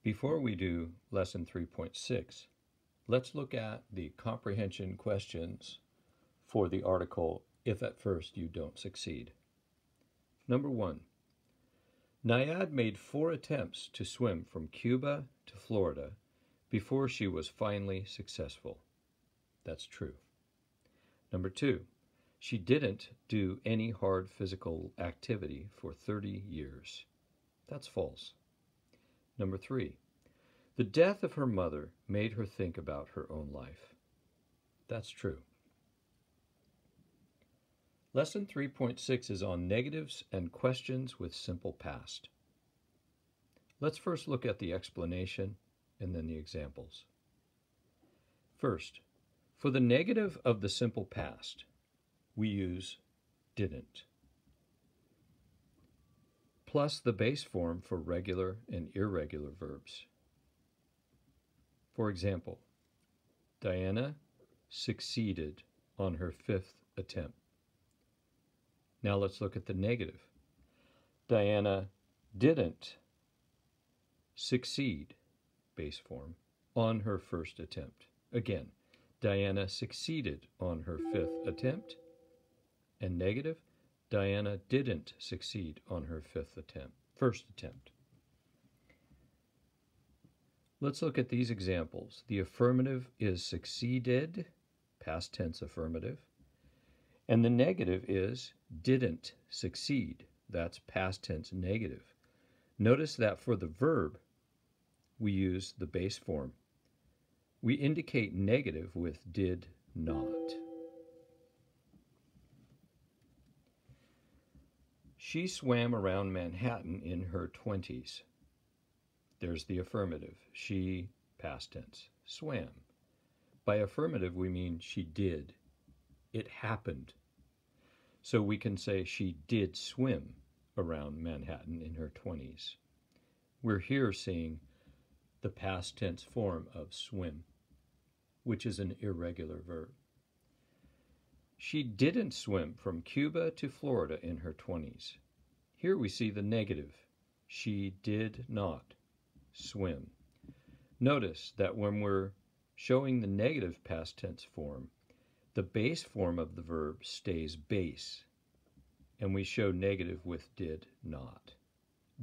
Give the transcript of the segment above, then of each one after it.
Before we do lesson 3.6, let's look at the comprehension questions for the article, if at first you don't succeed. Number 1. Nayad made 4 attempts to swim from Cuba to Florida before she was finally successful. That's true. Number 2. She didn't do any hard physical activity for 30 years. That's false. Number 3. The death of her mother made her think about her own life. That's true. Lesson 3.6 is on negatives and questions with simple past. Let's first look at the explanation and then the examples. First, for the negative of the simple past, we use didn't, plus the base form for regular and irregular verbs. For example, Diana succeeded on her 5th attempt. Now let's look at the negative. Diana didn't succeed, base form, on her 1st attempt. Again, Diana succeeded on her 5th attempt. And negative, Diana didn't succeed on her 1st attempt. Let's look at these examples. The affirmative is succeeded, past tense affirmative, and the negative is didn't succeed. That's past tense negative. Notice that for the verb, we use the base form. We indicate negative with did not. She swam around Manhattan in her 20s. There's the affirmative. She, past tense, swam. By affirmative, we mean she did. It happened. So we can say she did swim around Manhattan in her 20s. We're here seeing the past tense form of swim, which is an irregular verb. She didn't swim from Cuba to Florida in her 20s. Here we see the negative. She did not swim. Notice that when we're showing the negative past tense form, the base form of the verb stays base, and we show negative with did not.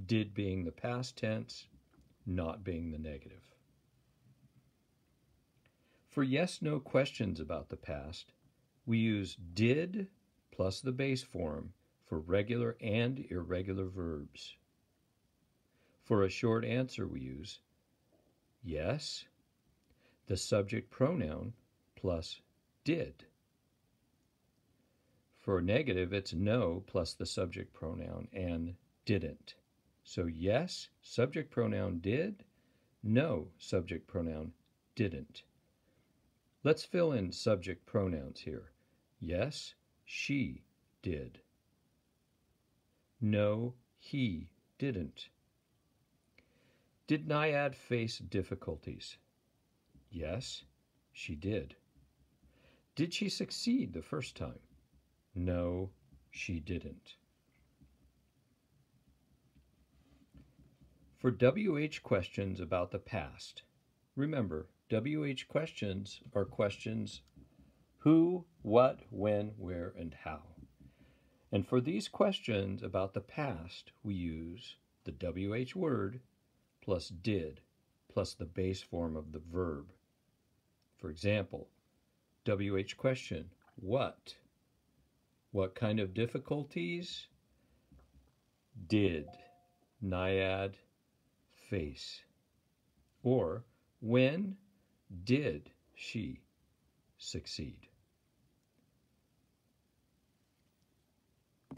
Did being the past tense, not being the negative. For yes/no questions about the past, we use did plus the base form for regular and irregular verbs. For a short answer, we use yes, the subject pronoun, plus did. For negative, it's no plus the subject pronoun and didn't. So yes, subject pronoun did, no, subject pronoun didn't. Let's fill in subject pronouns here. Yes, she did. No, he didn't. Did Nayad face difficulties? Yes, she did. Did she succeed the first time? No, she didn't. For WH questions about the past, remember, WH questions are questions who, what, when, where, and how. And for these questions about the past, we use the WH word plus did plus the base form of the verb. For example, WH question, what? What kind of difficulties did Nayad face? Or when did she succeed?